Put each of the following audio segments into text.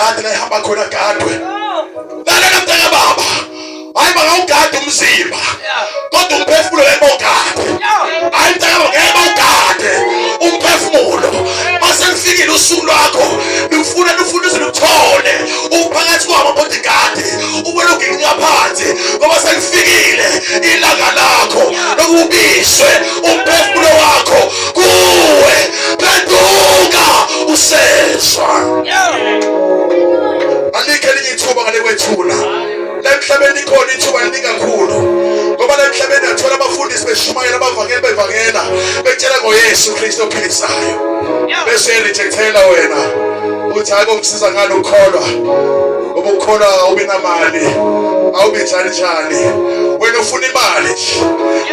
igadi la ihamba khona gadwe lalela mntaka baba hayi bangawugada umzimba kodwa umphefumulo ebogade hayi mntaka baba ngeke bawugade umphefumulo mase lifikile usuku lwakho lufuna uthole uphakathi kwamabodyguard ubona ngingaphansi ngoba selifikile ilanga lakho lokubishwe umphefumulo wakho kuwe phenduka useshwa alikhe linye ithuba ngale kwethula lemhlabeni ikhona ithuba eliningi kakhulu ngoba lemhlabeni athola abafundisi beshumayela abavangeli bevangela betshela ngoYesu Kristu ophilisayo bese rejectela wena uthi akumsiza ngani ukholwa ngoba ukholwa awubi namali awubi njani wena ufuna imali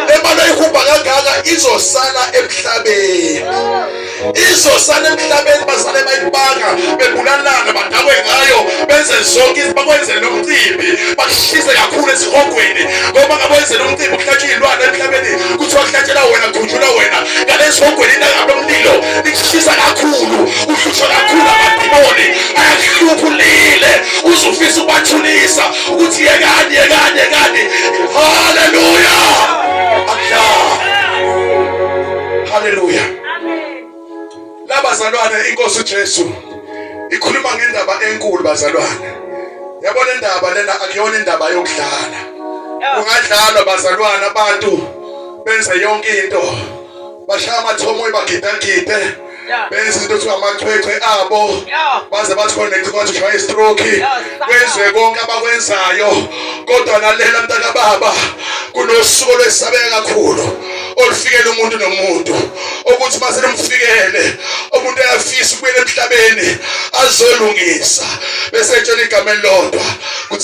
le mali ayihumba kangaka izosala emhlabeni basale bayibanga bebulalana badakwe ngayo benze zonke izinto bakwenzele nomcimbi bakushise kakhulu esihogweni ngoba ngabenzele umcimbi kuhlatshwa izilwane emhlabeni kuthiwa kuhlatshela wena kujula wena ngalesihogweni indawo lomlilo likushisa kakhulu uhlushwa kakhulu amadimoni ayakuhluphulile uzufisa ukubathulisa ukuthi yekani haleluya haleluya labazalwane inkosi uJesu ikhuluma ngendaba enkulu bazalwane yabona indaba lena akuyona indaba yokudlala ungadlalwa bazalwane abantu benze yonke into bashaya amathomo bagidagide benze into kuthiwa amachwechwe abo baze bathi kwathi ushaya istroke kwenziwe konke abakwenzayo kodwa nalela mntaka baba kunosuku lwesabeka kakhulu olufikele umuntu nomuntu ukuthi mase lumfikele umuntu ayafisa ukubuyela emhlabeni azolungisa bese etshela igama elilodwa ukuthi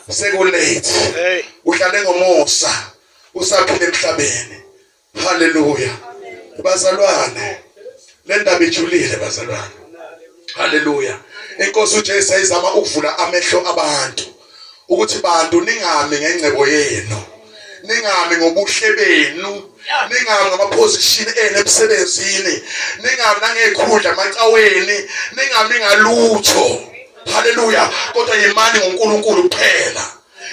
sekulate uhlale ngomusa usaphila emhlabeni haleluya bazalwane le ndaba ijulile bazalwane haleluya inkosi uJesu ayizama ukuvula amehlo abantu ukuthi bantu ningami ngengcebo yenu ningami ngobuhle benu ningami ngamaposition ene emsebenzini ningami nangekhundla macaweni ningami ngalutho haleluya kodwa imani ngoNkulunkulu kuphela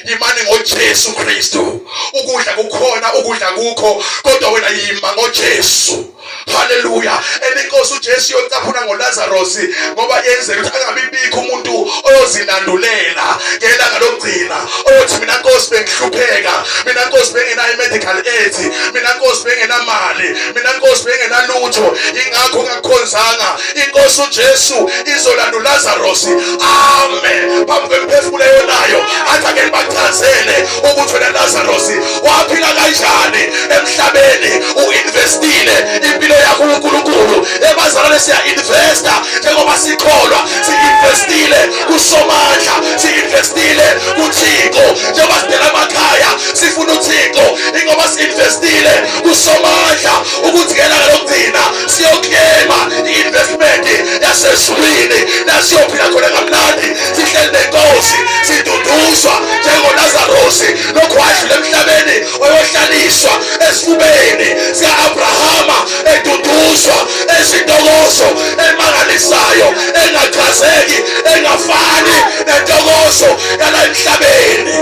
imani ngoJesu Kristu ukudla kukhona ukudla kukho kodwa wena yima ngoJesu haleluya enenkosi uJesu yocaphuna ngoLazarus ngoba yenzela ukuthi angabibikho umuntu oyozilandulela ngelanga lokugcina othi mina Nkosi bengihlupheka mina Nkosi bengenayo medical aid mina Nkosi bengenamali mina Nkosi bengenalutho ingakho ngakukhonzanga inkosi uJesu izolandula Lazarus amen phambi kwemphefumulo yonayo athi ake bachazele ukuthi wena Lazarus waphila kanjani emhlabeni uinvestile impilo yakho uNkulunkulu ebazalwane siya investa njengoba sikholwa si-investile kuSomandla si-investile kuThixo njengoba sidela emakhaya sifuna uThixo ingoba si-investile kuSomandla ukuthi ngelanga lokugcina siyoklema i-investment yasezulwini nasiyophila khona kamnandi sihleli nenkosi siduduzwa njengoLazarus lokhu wadlula emhlabeni wayohlaliswa esifubeni sika-Abrahama eduduzwa ezintokozo emangalisayo engachazeki engafani nentokozo yala emhlabeni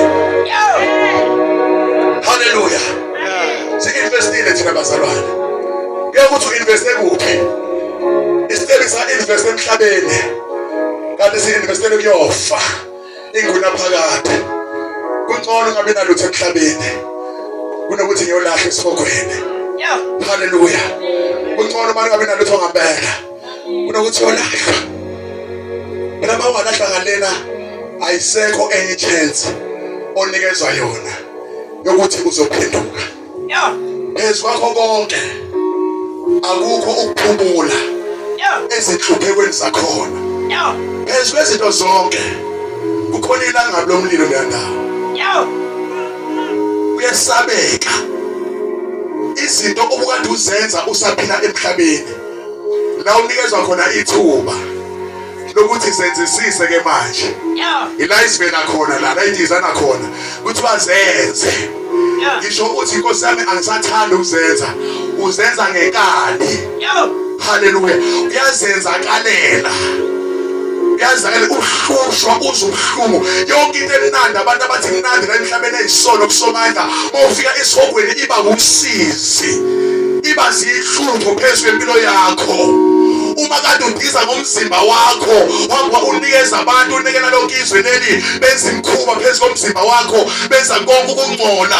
haleluya si-investile thina bazalwane ngeke ukuthi u-investe kuphi isiteli sa-investe emhlabeni kanti si-investele kuyofa ingunaphakade kungcono ngabe nalutho emhlabeni kunokuthi ngiyolahla esihogweni haleluya kungcono manje ngabe nalutho ngempela kunokuthi yolahlwa mina mawalahlwa ngalena ayisekho any chance onikezwa yona yokuthi uzophenduka ezwakho konke akukho ukuphumula ezinhluphekweni zakhona phezu kwezinto zonke kukhona ilanga lomlilo lendawo uyasabeka izinto obukade uzenza usaphila emhlabeni la unikezwa khona ithuba lokuthi senzisise ke manje ila isivela khona la idizana khona ukuthi bazenze ngisho ukuthi inkosi yami angisathanda ukuzenza uzenza ngenkani haleluya uyazenzakalela uyazakala uhlushwa uzubuhlungu yonke into emnandi abantu abathi mnandi la emhlabeni eyisolo kusomandla mawufika esihogweni iba umsizi iba zihlupho phezulu empilo yakho uma kade udiza ngomzimba wakho waba unikeza abantu unikela lonke izwe leli benza imkhuba phezulu komzimba wakho benza konke ukungcola